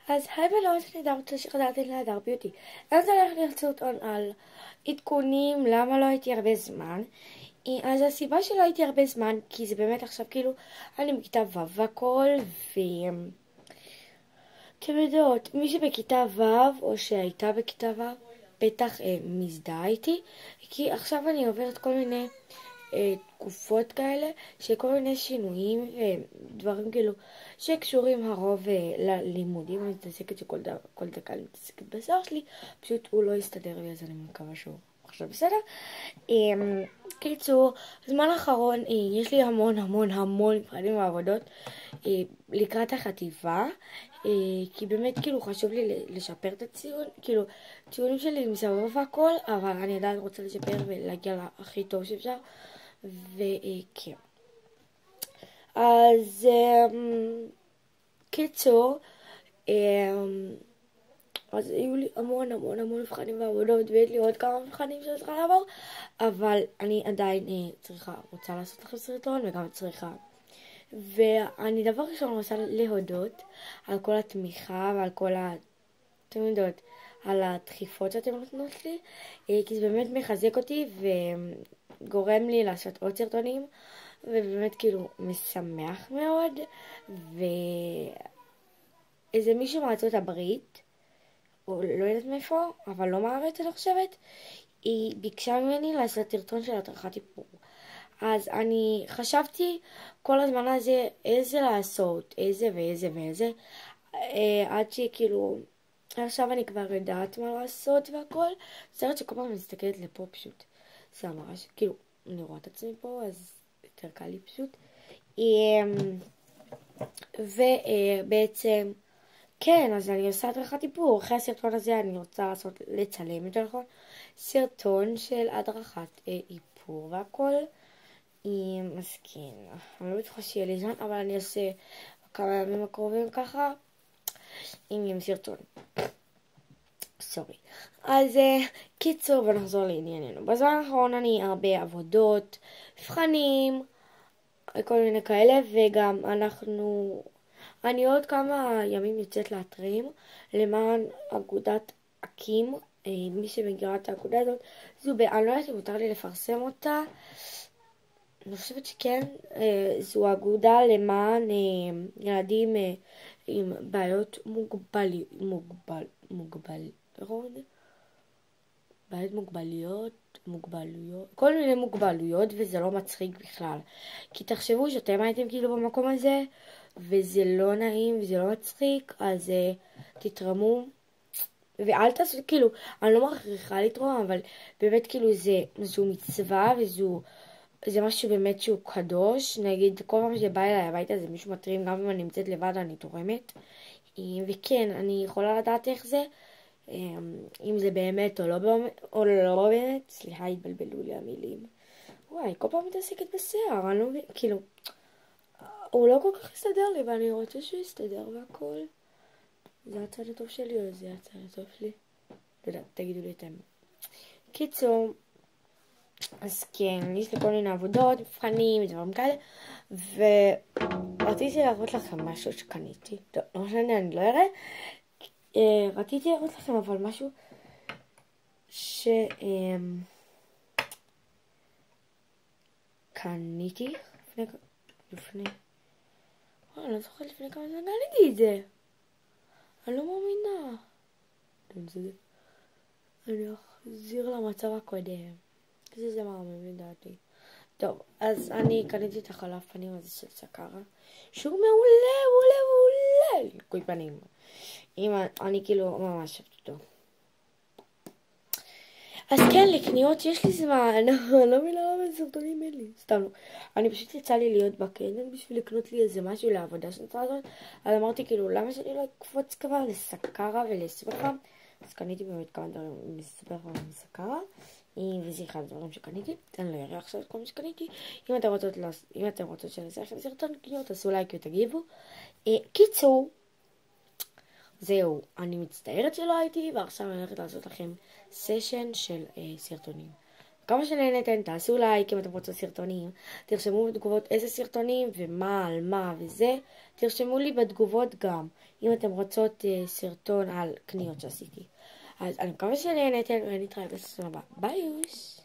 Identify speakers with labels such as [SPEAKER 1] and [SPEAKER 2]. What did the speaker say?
[SPEAKER 1] אז היי בנות, אני רוצה שחזרתי להדר ביוטי. אז הולך לרצות על עדכונים, למה לא הייתי הרבה זמן. אז הסיבה שלא הייתי הרבה זמן, כי זה באמת עכשיו כאילו, אני בכיתה ו' והכל, אתם יודעות, מי שבכיתה ו' או שהייתה בכיתה ו', בטח מזדהה איתי, כי עכשיו אני עוברת כל מיני תקופות כאלה, שכל מיני שינויים ודברים כאילו שקשורים הרוב ללימודים. אני מתעסקת שכל דקה אני מתעסקת בשיער שלי, פשוט הוא לא יסתדר לי, אז אני מקווה שהוא עכשיו בסדר. קיצור, זמן האחרון יש לי המון מבחנים ועבודות לקראת החטיבה, כי באמת כאילו חשוב לי לשפר את הציון, כאילו ציונים שלי מסבבה והכל, אבל אני עדיין רוצה לשפר ולהגיע להכי טוב שאפשר. וכן. אז קיצור, אז היו לי המון מבחנים ועבודות, ויש לי עוד כמה מבחנים שאני צריכה לעבור, אבל אני עדיין רוצה לעשות לכם סרטון וגם צריכה. ואני דבר ראשון רוצה להודות על כל התמיכה ועל כל אתם יודעות, על הדחיפות שאתם נותנות לי, כי זה באמת מחזק אותי וגורם לי לעשות עוד סרטונים, ובאמת כאילו משמח מאוד. ואיזה מישהו מארצות הברית, או לא יודעת מאיפה, אבל לא מהארץ אני חושבת, היא ביקשה ממני לעשות סרטון של הדרכת איפור. אז אני חשבתי כל הזמן הזה איזה לעשות, איזה ואיזה, עד שכאילו עכשיו אני כבר יודעת מה לעשות והכל. סרט שכל פעם אני מסתכלת לפה פשוט. זה ממש, כאילו, אני רואה את עצמי פה, אז יותר קל לי פשוט. ובעצם, כן, אז אני עושה הדרכת איפור. אחרי הסרטון הזה אני רוצה לצלם יותר נכון סרטון של הדרכת איפור והכל. אז כן, אני לא בטוחה שיהיה לי זמן, אבל אני אעשה כמה ימים הקרובים ככה עם סרטון. סורי. אז קיצור, ונחזור לענייננו. בזמן האחרון אני הרבה עבודות, מבחנים, כל מיני כאלה, וגם אני עוד כמה ימים יוצאת לאתרים למען אגודת אקים. מי שמגירה את האגודה הזאת, אני לא יודעת אם מותר לי לפרסם אותה, אני חושבת שכן. זו אגודה למען ילדים עם בעיות מוגבלויות, כל מיני מוגבלויות, וזה לא מצחיק בכלל. כי תחשבו שאתם הייתם כאילו במקום הזה, וזה לא נעים וזה לא מצחיק, אז תתרמו. ואל תעשו, כאילו, אני לא מכריחה לתרום, אבל באמת כאילו זו מצווה זה משהו באמת שהוא קדוש. נגיד, כל פעם שבא אליי הביתה זה מישהו מטרים, גם אם אני נמצאת לבד אני תורמת. וכן, אני יכולה לדעת איך זה, אם זה באמת או לא באמת. סליחה, התבלבלו לי המילים. וואי, כל פעם מתעסקת בשיער, אני לא מבין, כאילו, הוא לא כל כך הסתדר לי, ואני רוצה שהוא יסתדר והכל. זה הצד הטוב שלי או זה הצד הטוב שלי? לא יודע, תגידו לי אתם. קיצור, אז כן, יש לי כל מיני עבודות, מבחנים, דברים כאלה, ורציתי להראות לכם משהו שקניתי. טוב, לא משנה, אני לא אראה. רציתי להראות לכם אבל משהו קניתי לפני אני לא זוכרת לפני כמה זמן קניתי את זה. אני לא מאמינה. אני אחזיר למצב הקודם. זה מרמם לדעתי. טוב, אז אני קניתי את החלף פנים הזה של סקרה, שהוא מעולה לניקוי פנים. אני כאילו ממש אוהבת אותו. אז כן, לקניות יש לי זמן. אני לא מבינה למה סרטונים אין לי. סתם לא. אני פשוט יצא לי להיות בקניון בשביל לקנות לי איזה משהו לעבודה שאני צריכה לעשות. אז אמרתי כאילו, למה שאני לא אקפוץ כבר לסקרה ולסופרפארם? אז קניתי באמת כמה דברים מסופרפארם וסקרה. וזה אחד הדברים שקניתי. אני לא אראה עכשיו את כל מה שקניתי. אם אתם רוצות שאני אעשה לכם סרטון קניות, תעשו לייק ותגיבו. קיצור, זהו, אני מצטערת שלא הייתי, ועכשיו אני הולכת לעשות לכם סשן של סרטונים. מקווה שנהנתם, תעשו לייק אם אתם רוצים סרטונים, תרשמו בתגובות איזה סרטונים ומה, על מה וזה, תרשמו לי בתגובות גם, אם אתם רוצות סרטון על קניות שעשיתי. אז אני מקווה שנהנתם, ונתראה בסרטון הבא. ביי יוש!